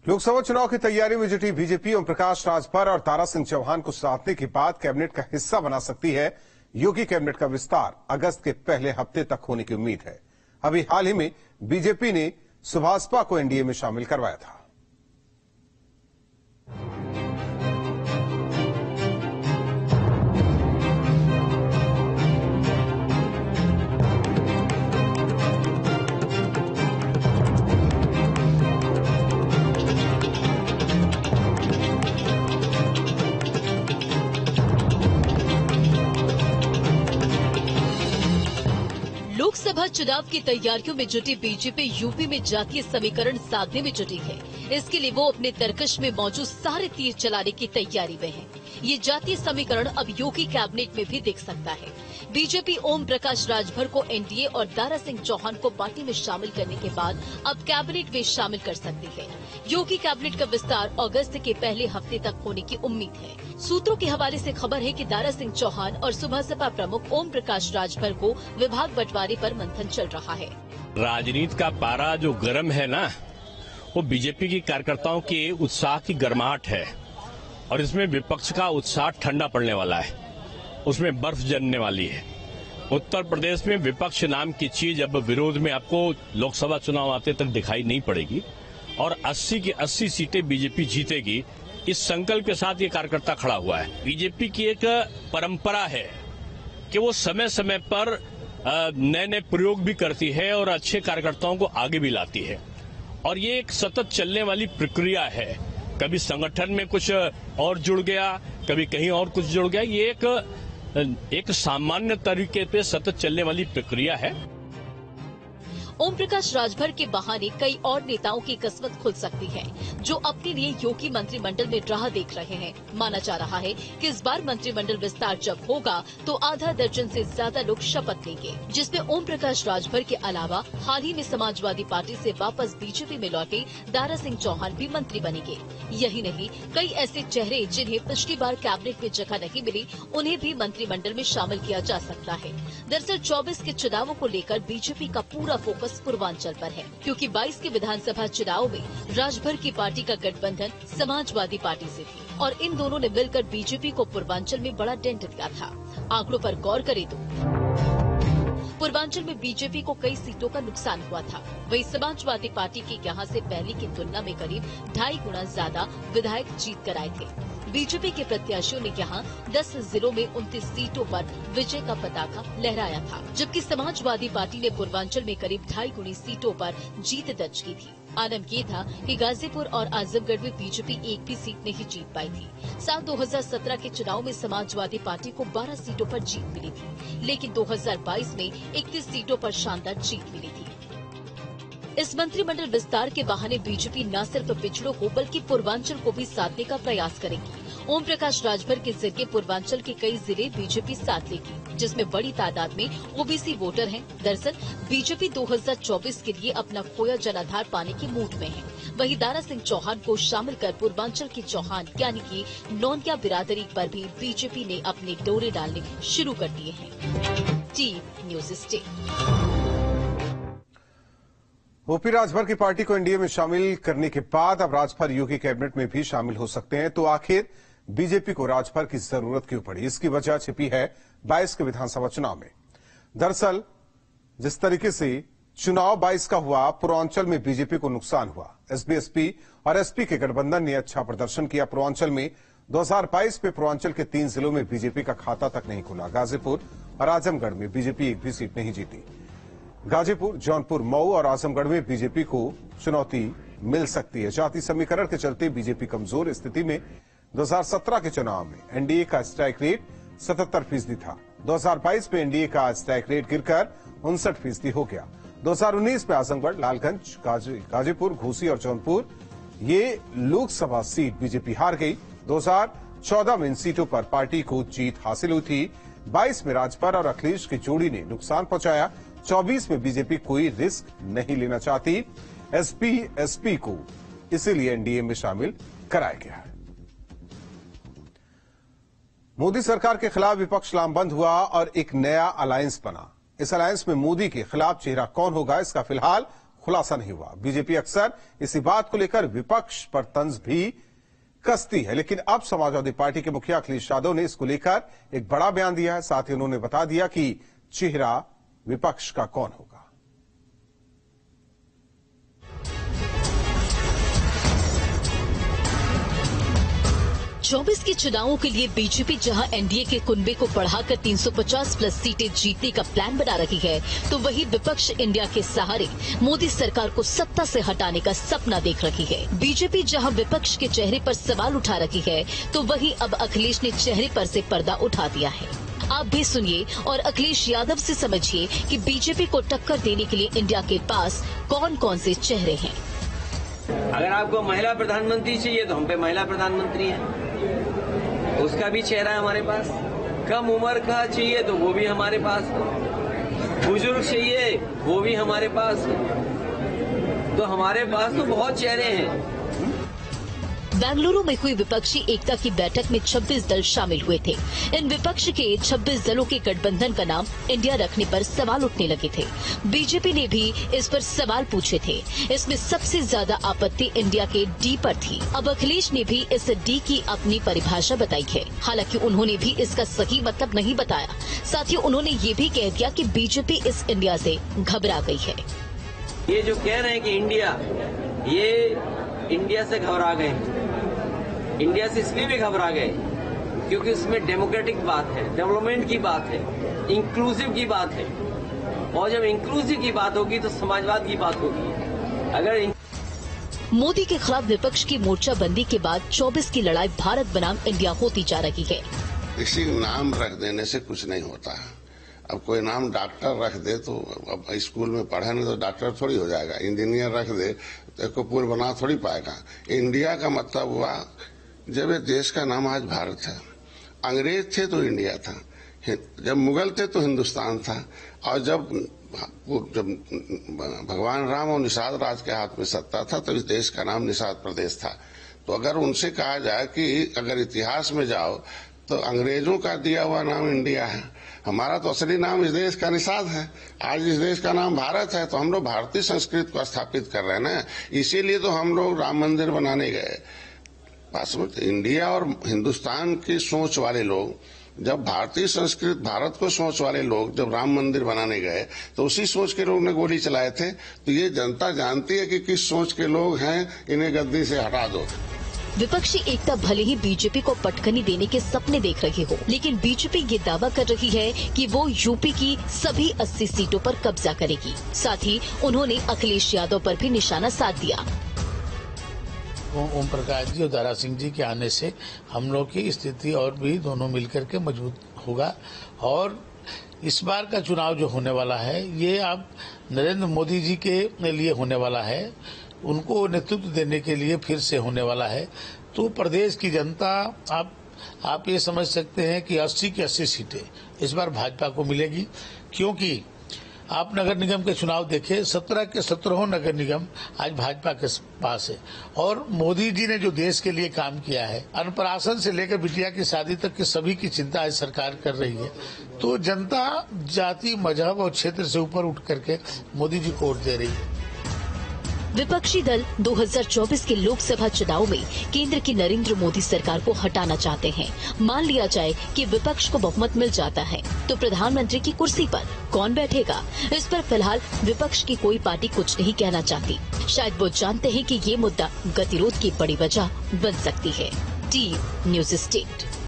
लोकसभा चुनाव की तैयारी में जुटी बीजेपी ओम प्रकाश राजभर और दारा सिंह चौहान को साधने के बाद कैबिनेट का हिस्सा बना सकती है। योगी कैबिनेट का विस्तार अगस्त के पहले हफ्ते तक होने की उम्मीद है। अभी हाल ही में बीजेपी ने सुभाषपा को एनडीए में शामिल करवाया था। लोकसभा चुनाव की तैयारियों में जुटी बीजेपी यूपी में जातीय समीकरण साधने में जुटी है। इसके लिए वो अपने तरकश में मौजूद सारे तीर चलाने की तैयारी में है। ये जातीय समीकरण अब योगी कैबिनेट में भी दिख सकता है। बीजेपी ओम प्रकाश राजभर को एनडीए और दारा सिंह चौहान को पार्टी में शामिल करने के बाद अब कैबिनेट में शामिल कर सकती है। योगी कैबिनेट का विस्तार अगस्त के पहले हफ्ते तक होने की उम्मीद है। सूत्रों के हवाले से खबर है कि दारा सिंह चौहान और सुभाषपा प्रमुख ओम प्रकाश राजभर को विभाग बंटवारे पर मंथन चल रहा है। राजनीति का पारा जो गर्म है ना, वो बीजेपी की कार्यकर्ताओं के उत्साह की गर्माहट है और इसमें विपक्ष का उत्साह ठंडा पड़ने वाला है, उसमें बर्फ जमने वाली है। उत्तर प्रदेश में विपक्ष नाम की चीज अब विरोध में आपको लोकसभा चुनाव आते तक दिखाई नहीं पड़ेगी और 80 की 80 सीटें बीजेपी जीतेगी। इस संकल्प के साथ ये कार्यकर्ता खड़ा हुआ है। बीजेपी की एक परंपरा है कि वो समय समय पर नए नए प्रयोग भी करती है और अच्छे कार्यकर्ताओं को आगे भी लाती है और ये एक सतत चलने वाली प्रक्रिया है। कभी संगठन में कुछ और जुड़ गया, कभी कहीं और कुछ जुड़ गया। ये एक सामान्य तरीके पे सतत चलने वाली प्रक्रिया है। ओम प्रकाश राजभर के बहाने कई और नेताओं की किस्मत खुल सकती है, जो अपने लिए योगी मंत्रिमंडल में राह देख रहे हैं। माना जा रहा है कि इस बार मंत्रिमंडल विस्तार जब होगा तो आधा दर्जन से ज्यादा लोग शपथ लेंगे, जिसमें ओम प्रकाश राजभर के अलावा हाल ही में समाजवादी पार्टी से वापस बीजेपी में लौटे दारा सिंह चौहान भी मंत्री बनेंगे। यही नहीं, कई ऐसे चेहरे जिन्हें पिछली बार कैबिनेट में जगह नहीं मिली, उन्हें भी मंत्रिमंडल में शामिल किया जा सकता है। दरअसल 24 के चुनावों को लेकर बीजेपी का पूरा फोकस पूर्वांचल पर है, क्योंकि 22 के विधानसभा चुनाव में राजभर की पार्टी का गठबंधन समाजवादी पार्टी से थी और इन दोनों ने मिलकर बीजेपी को पूर्वांचल में बड़ा डेंट दिया था। आंकड़ों पर गौर करें तो पूर्वांचल में बीजेपी को कई सीटों का नुकसान हुआ था। वहीं समाजवादी पार्टी के यहां से पहले की तुलना में करीब 2.5 गुना ज्यादा विधायक जीत कर आए थे। बीजेपी के प्रत्याशियों ने यहां 10 जिलों में 29 सीटों पर विजय का पताका लहराया था, जबकि समाजवादी पार्टी ने पूर्वांचल में करीब 2.5 गुनी सीटों पर जीत दर्ज की थी। आलम ये था कि गाजीपुर और आजमगढ़ में बीजेपी एक भी सीट नहीं जीत पाई थी। साल 2017 के चुनाव में समाजवादी पार्टी को 12 सीटों पर जीत मिली थी, लेकिन 2022 में 31 सीटों पर शानदार जीत मिली थी। इस मंत्रिमंडल विस्तार के बहाने बीजेपी न सिर्फ पिछड़ों को बल्कि पूर्वांचल को भी साधने का प्रयास करेगी। ओम प्रकाश राजभर के जरिए पूर्वांचल के कई जिले बीजेपी साथ लेगी, जिसमें बड़ी तादाद में ओबीसी वोटर हैं। दरअसल बीजेपी 2024 के लिए अपना खोया जनाधार पाने की मूड में है। वहीं दारा सिंह चौहान को शामिल कर पूर्वांचल के चौहान यानी कि नौनिया बिरादरी पर भी बीजेपी ने अपने डोरे डालने शुरू कर दिए हैं। TV news stay. OP Rajbhar की पार्टी को एनडीए में शामिल करने के बाद अब राजभर योगी कैबिनेट में भी शामिल हो सकते हैं। तो आखिर बीजेपी को राजभर की जरूरत क्यों पड़ी? इसकी वजह छिपी है 22 के विधानसभा चुनाव में। दरअसल जिस तरीके से चुनाव 22 का हुआ, पूर्वांचल में बीजेपी को नुकसान हुआ। एसबीएसपी और एसपी के गठबंधन ने अच्छा प्रदर्शन किया। पूर्वांचल में 2022 में पूर्वांचल के 3 जिलों में बीजेपी का खाता तक नहीं खुला। गाजीपुर और आजमगढ़ में बीजेपी एक भी सीट नहीं जीती। गाजीपुर, जौनपुर, मऊ और आजमगढ़ में बीजेपी को चुनौती मिल सकती है। जाति समीकरण के चलते बीजेपी कमजोर स्थिति में 2017 के चुनाव में एनडीए का स्ट्राइक रेट 77% था। 2022 में एनडीए का स्ट्राइक रेट गिरकर 59% हो गया। 2019 में आजमगढ़, लालगंज, गाजीपुर, घोसी और जौनपुर ये लोकसभा सीट बीजेपी हार गई। 2014 में इन सीटों पर पार्टी को जीत हासिल हुई थी। 22 में राजभर और अखिलेश की जोड़ी ने नुकसान पहुंचाया। 24 में बीजेपी कोई रिस्क नहीं लेना चाहती। एसपी को इसीलिए एनडीए में शामिल कराया गया है। मोदी सरकार के खिलाफ विपक्ष लामबंद हुआ और एक नया अलायंस बना। इस अलायंस में मोदी के खिलाफ चेहरा कौन होगा, इसका फिलहाल खुलासा नहीं हुआ। बीजेपी अक्सर इसी बात को लेकर विपक्ष पर तंज भी कसती है, लेकिन अब समाजवादी पार्टी के मुखिया अखिलेश यादव ने इसको लेकर एक बड़ा बयान दिया है। साथ ही उन्होंने बता दिया कि चेहरा विपक्ष का कौन होगा। 24 के चुनावों के लिए बीजेपी जहां एनडीए के कुनबे को बढ़ाकर 350 प्लस सीटें जीतने का प्लान बना रही है, तो वहीं विपक्ष इंडिया के सहारे मोदी सरकार को सत्ता से हटाने का सपना देख रही है। बीजेपी जहां विपक्ष के चेहरे पर सवाल उठा रही है, तो वहीं अब अखिलेश ने चेहरे पर से पर्दा उठा दिया है। आप भी सुनिए और अखिलेश यादव से समझिए कि बीजेपी को टक्कर देने के लिए इंडिया के पास कौन कौन से चेहरे हैं। अगर आपको महिला प्रधानमंत्री चाहिए तो हम पे महिला प्रधानमंत्री है, उसका भी चेहरा है हमारे पास। कम उम्र का चाहिए तो वो भी हमारे पास है। बुजुर्ग चाहिए वो भी हमारे पास है। तो हमारे पास तो बहुत चेहरे हैं। बेंगलुरु में हुई विपक्षी एकता की बैठक में 26 दल शामिल हुए थे। इन विपक्ष के 26 दलों के गठबंधन का नाम इंडिया रखने पर सवाल उठने लगे थे। बीजेपी ने भी इस पर सवाल पूछे थे। इसमें सबसे ज्यादा आपत्ति इंडिया के डी पर थी। अब अखिलेश ने भी इस डी की अपनी परिभाषा बताई है। हालांकि उन्होंने भी इसका सही मतलब नहीं बताया। साथ ही उन्होंने ये भी कह दिया कि बीजेपी इस इंडिया से घबरा गई है। ये जो कह रहे हैं कि इंडिया, ये इंडिया से घबरा गए। इंडिया से इसलिए भी घबरा गए क्योंकि उसमें डेमोक्रेटिक बात है, डेवलपमेंट की बात है, इंक्लूसिव की बात है। और जब इंक्लूसिव की बात होगी तो समाजवाद की बात होगी। अगर मोदी के खिलाफ विपक्ष की मोर्चाबंदी के बाद 24 की लड़ाई भारत बनाम इंडिया होती जा रही है। किसी नाम रख देने से कुछ नहीं होता है। अब कोई नाम डॉक्टर रख दे तो अब स्कूल में पढ़े नहीं तो डॉक्टर थोड़ी हो जाएगा। इंजीनियर रख दे तो इसको पूर्ण बना थोड़ी पाएगा। इंडिया का मतलब हुआ जब ये देश का नाम आज भारत है। अंग्रेज थे तो इंडिया था, जब मुगल थे तो हिंदुस्तान था, और जब भगवान राम और निषाद राज के हाथ में सत्ता था तो इस देश का नाम निषाद प्रदेश था। तो अगर उनसे कहा जाए कि अगर इतिहास में जाओ तो अंग्रेजों का दिया हुआ नाम इंडिया है, हमारा तो असली नाम इस देश का निषाद है। आज इस देश का नाम भारत है, तो हम लोग भारतीय संस्कृति को स्थापित कर रहे हैं ना। इसीलिए तो हम लोग राम मंदिर बनाने गए। इंडिया और हिंदुस्तान की सोच वाले लोग, जब भारतीय संस्कृति भारत को सोच वाले लोग जब राम मंदिर बनाने गए तो उसी सोच के लोग ने गोली चलाए थे। तो ये जनता जानती है कि किस सोच के लोग हैं, इन्हें गद्दी से हटा दो। विपक्षी एकता भले ही बीजेपी को पटखनी देने के सपने देख रही हो, लेकिन बीजेपी ये दावा कर रही है कि वो यूपी की सभी 80 सीटों पर कब्जा करेगी। साथ ही उन्होंने अखिलेश यादव पर भी निशाना साध दिया। ओम प्रकाश जी और दारा सिंह जी के आने से हम लोग की स्थिति और भी दोनों मिलकर के मजबूत होगा। और इस बार का चुनाव जो होने वाला है ये अब नरेंद्र मोदी जी के लिए होने वाला है। उनको नेतृत्व देने के लिए फिर से होने वाला है। तो प्रदेश की जनता आप ये समझ सकते हैं कि 80 की 80 सीटें इस बार भाजपा को मिलेगी, क्योंकि आप नगर निगम के चुनाव देखें, 17 के 17 नगर निगम आज भाजपा के पास है। और मोदी जी ने जो देश के लिए काम किया है, अन्नप्राशन से लेकर बिटिया की शादी तक की सभी की चिंता आज सरकार कर रही है। तो जनता जाति, मजहब और क्षेत्र से ऊपर उठ करके मोदी जी को वोट दे रही है। विपक्षी दल 2024 के लोकसभा चुनाव में केंद्र की नरेंद्र मोदी सरकार को हटाना चाहते हैं। मान लिया जाए कि विपक्ष को बहुमत मिल जाता है, तो प्रधानमंत्री की कुर्सी पर कौन बैठेगा, इस पर फिलहाल विपक्ष की कोई पार्टी कुछ नहीं कहना चाहती। शायद वो जानते हैं कि ये मुद्दा गतिरोध की बड़ी वजह बन सकती है। T news state.